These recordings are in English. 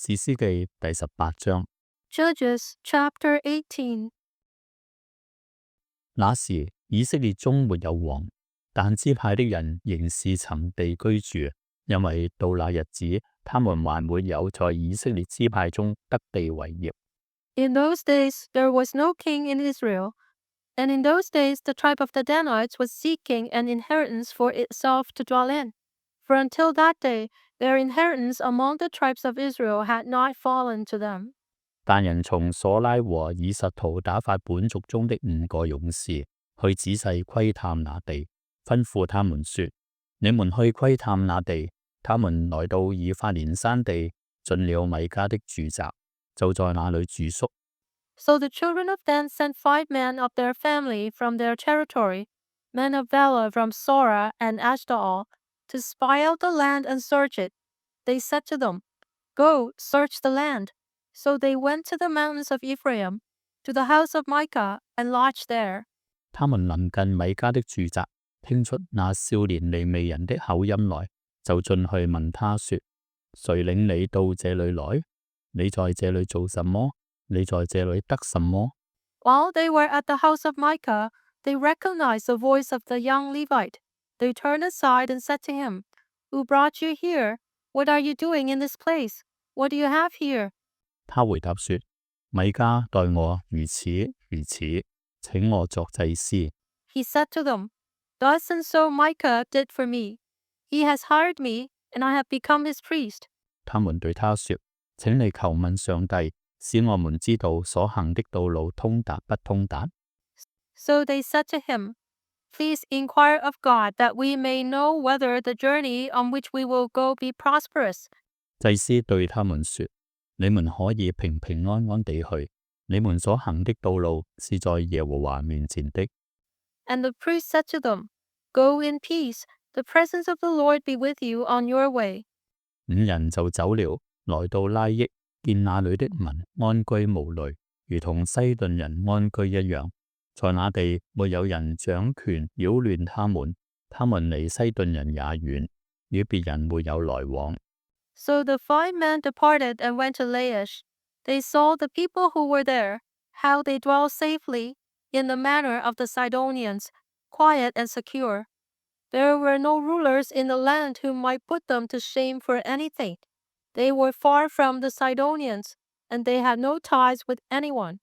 士師記第18章。 Judges chapter 18. 那時以色列中沒有王，但支派的人仍是尋地居住，因為到那日子，他們還沒有在以色列支派中得地為業。 In those days there was no king in Israel, and in those days the tribe of the Danites was seeking an inheritance for itself to dwell in. For until that day their inheritance among the tribes of Israel had not fallen to them. 但人從瑣拉和以實陶打發本族中的5個勇士去仔細窺探那地，吩咐他們說：你們去窺探那地。他們來到以法蓮山地，進了米迦的住宅，就在那裏住宿。 So the children of Dan sent 5 men of their family from their territory, men of valor from Zorah and Ashtaol, to spy out the land and search it. They said to them, Go, search the land. So they went to the mountains of Ephraim, to the house of Micah, and lodged there. 他們臨近米迦的住宅，聽出那少年利未人的口音來，就進去問他說：誰領你到這裏來？你在這裏做什麼？你在這裏得什麼？ While they were at the house of Micah, they recognized the voice of the young Levite. They turned aside and said to him, Who brought you here? What are you doing in this place? What do you have here? 他回答說：米迦待我如此如此，請我作祭司。 He said to them, Thus and so Micah did for me. He has hired me, and I have become his priest. 他們對他說：請你求問上帝，使我們知道所行的道路通達不通達。 So they said to him, Please inquire of God, that we may know whether the journey on which we will go be prosperous. 祭司對他們說：你們可以平平安安地去，你們所行的道路是在耶和華面前的。 And the priest said to them, Go in peace, the presence of the Lord be with you on your way. 5人就走了，來到拉益，見那裏的民安居無慮，如同西頓人安居一樣。在那地沒有人掌權擾亂他們，他們離西頓人也遠，與別人沒有來往。 So the 5 men departed and went to Laish. They saw the people who were there, how they dwell safely, in the manner of the Sidonians, quiet and secure. There were no rulers in the land who might put them to shame for anything. They were far from the Sidonians, and they had no ties with anyone.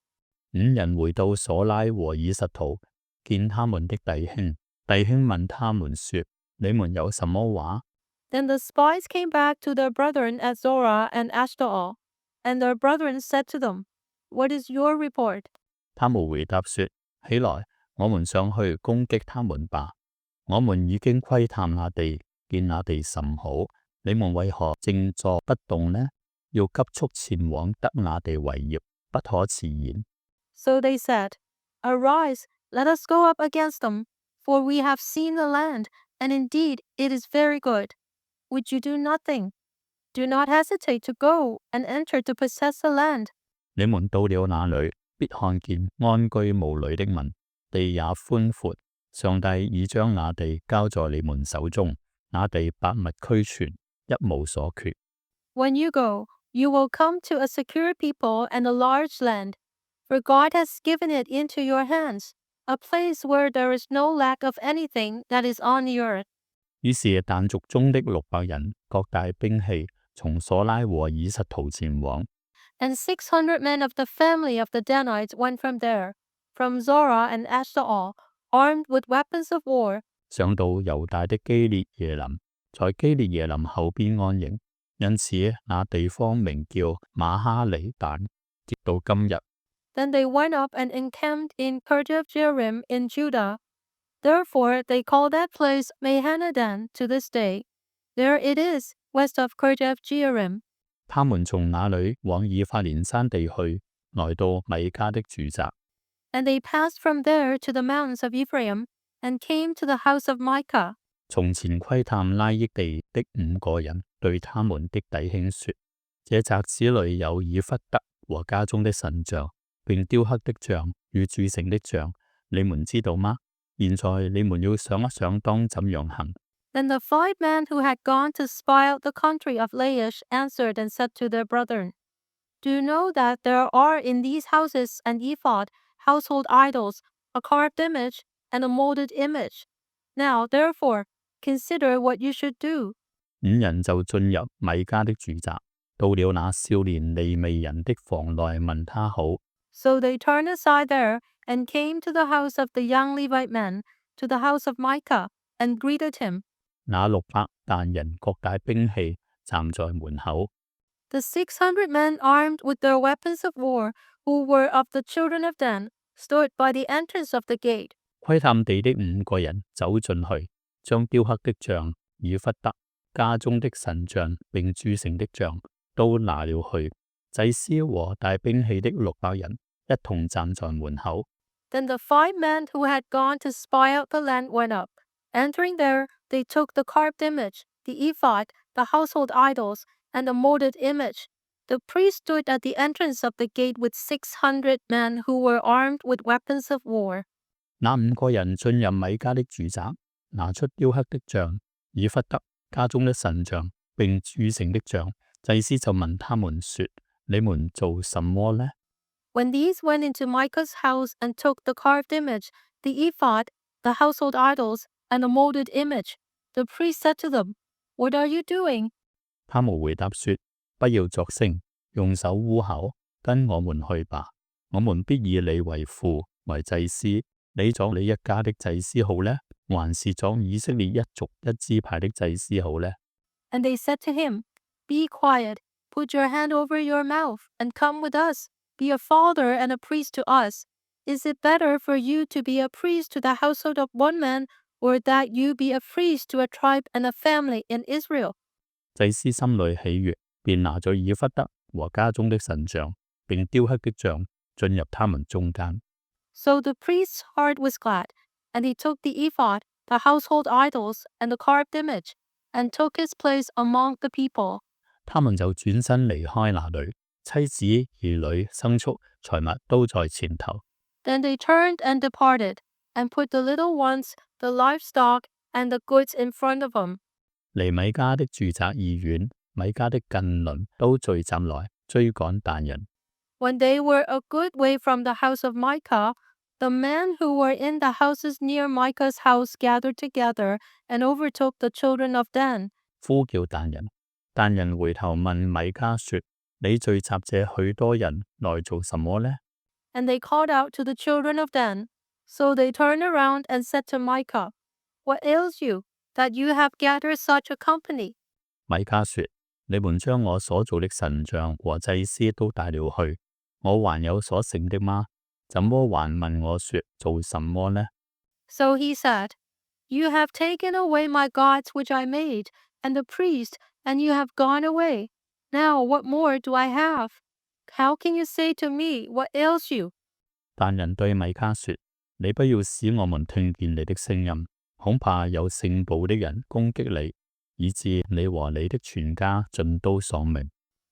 5人回到瑣拉和以實陶，見他們的弟兄，弟兄問他們說：你們有什麼話？ Then the spies came back to their brethren at Zorah and Ashtaol, and their brethren said to them, What is your report? 他們回答說：起來，我們上去攻擊他們吧。我們已經窺探那地，見那地甚好，你們為何靜坐不動呢？要急速前往得那地為業，不可遲延。 So they said, Arise, let us go up against them, for we have seen the land, and indeed it is very good. Would you do nothing? Do not hesitate to go and enter to possess the land. 你們到了那裏，必看見安居無慮的民，地也寬闊。上帝已將那地交在你們手中，那地百物俱全，一無所缺。 When you go, you will come to a secure people and a large land, for God has given it into your hands, a place where there is no lack of anything that is on the earth. 於是但族中的600人各帶兵器，從瑣拉和以實陶前往。 And 600 men of the family of the Danites went from there, from Zorah and Ashtaol, armed with weapons of war, 上到猶大的基列耶林，在基列耶林後邊安營，因此那地方名叫瑪哈尼但，直到今日。 Then they went up and encamped in Kirjath-jearim in Judah. Therefore they call that place Mahanadan to this day. There it is, west of Kirjath-jearim. 他們從那裏往以法蓮山地去，來到米迦的住宅。 And they passed from there to the mountains of Ephraim, and came to the house of Micah. 從前窺探拉益地的5個人對他們的弟兄說：這宅子裏有以弗得和家中的神像，並雕刻的像與鑄成的像，你們知道嗎？現在你們要想一想當怎樣行。Then the 5 men who had gone to spy out the country of Laish answered and said to their brethren, Do you know that there are in these houses an ephod, household idols, a carved image, and a molded image? Now, therefore, consider what you should do. 5人就進入米迦的住宅，到了那少年利未人的房內問他好。 So they turned aside there and came to the house of the young Levite man, to the house of Micah, and greeted him. 那600但人各帶兵器站在門口。 The 600 men armed with their weapons of war, who were of the children of Dan, stood by the entrance of the gate. 窺探地的5個人走進去，將雕刻的像、以弗得、家中的神像並鑄成的像都拿了去。祭司和帶兵器的600人一同站在門口。 Then the 5 men who had gone to spy out the land went up. Entering there, they took the carved image, the ephod, the household idols, and the molded image. The priest stood at the entrance of the gate with 600 men who were armed with weapons of war. 那5個人進入米迦的住宅，拿出雕刻的像、以弗得、家中的神像並鑄成的像。祭司就問他們說：你們做什麼呢？ When these went into Micah's house and took the carved image, the ephod, the household idols, and the molded image, the priest said to them, What are you doing? 他們回答說：不要作聲，用手污口，跟我們去吧。我們必以你為父，為祭司。你作你一家的祭司好呢，還是作以色列一族一支派的祭司好呢？ And they said to him, Be quiet, put your hand over your mouth, and come with us. Be a father and a priest to us. Is it better for you to be a priest to the household of one man, or that you be a priest to a tribe and a family in Israel? 祭司心裏喜悅，便拿咗以弗得和家中的神像，並雕刻的像，進入他們中間。 So the priest's heart was glad, and he took the ephod, the household idols, and the carved image, and took his place among the people. 他們就轉身離開那裏，妻子、兒女、牲畜、財物都在前頭。 Then they turned and departed, and put the little ones, the livestock, and the goods in front of them. 離米迦的住宅已遠，米迦的近鄰都聚集來追趕但人。 When they were a good way from the house of Micah, the men who were in the houses near Micah's house gathered together and overtook the children of Dan. 呼叫但人，但人回頭問米迦說：你聚集這許多人來做什麼呢？ And they called out to the children of Dan. So they turned around and said to Micah, What ails you, that you have gathered such a company? 米迦說：你們將我所做的神像和祭司都帶了去，我還有所剩的嗎？怎麼還問我說做什麼呢？ So he said, You have taken away my gods which I made, and the priest, and you have gone away. Now what more do I have? How can you say to me, What ails you? 但人對米迦說：你不要使我們聽見你的聲音，恐怕有盛暴的人攻擊你，以致你和你的全家盡都喪命。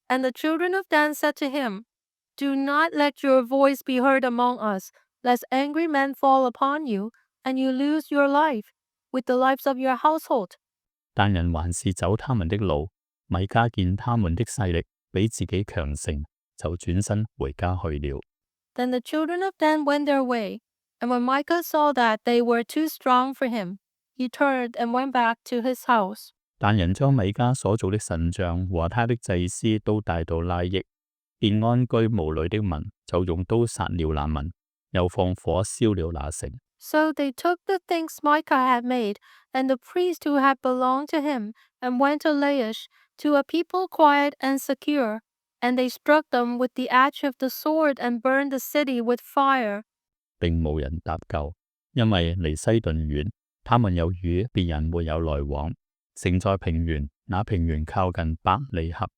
And the children of Dan said to him, Do not let your voice be heard among us, lest angry men fall upon you, and you lose your life, with the lives of your household. 但人還是走他們的路。米迦見他們的勢力比自己強盛，就轉身回家去了。 Then the children of Dan went their way, and when Micah saw that they were too strong for him, he turned and went back to his house. 但人將米迦所做的神像和他的祭司都帶到拉益，便安居無慮的民就用刀殺了那民，又放火燒了那城。 So they took the things Micah had made, and the priest who had belonged to him, and went to Laish, to a people quiet and secure. And they struck them with the edge of the sword, and burned the city with fire. 並無人搭救，因為離西頓遠，他們又與別人沒有來往。城在平原，那平原靠近伯利合，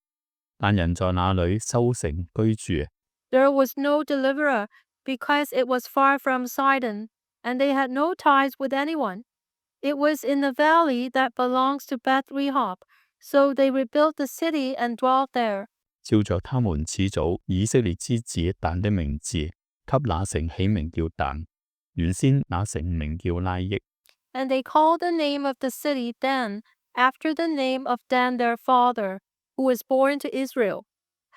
但人在那裏修城居住。 There was no deliverer, because it was far from Sidon, and they had no ties with anyone. It was in the valley that belongs to Beth Rehob, so they rebuilt the city and dwelt there. 照着他們始祖以色列之子但的名字，給那城起名叫但。原先那城名叫拉益。And they called the name of the city Dan, after the name of Dan their father, who was born to Israel.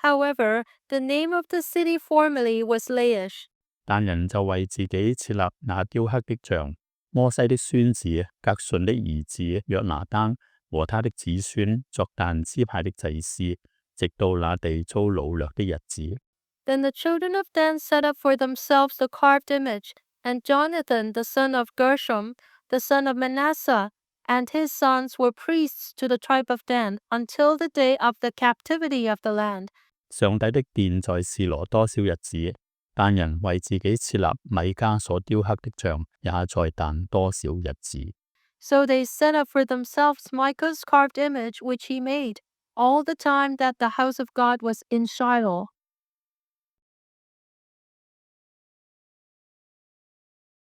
However, the name of the city formerly was Laish. 但人就為自己設立那雕刻的像。摩西的孫子革順的兒子約拿單和他的子孫作但支派的祭司，直到那地遭擄掠的日子。Then the children of Dan set up for themselves the carved image, and Jonathan the son of Gershom, the son of Manasseh, and his sons were priests to the tribe of Dan until the day of the captivity of the land. 上帝的殿在示羅多少日子？但人為自己設立米迦所雕刻的像，也在但多少日子？ So they set up for themselves Micah's carved image which he made, all the time that the house of God was in Shiloh.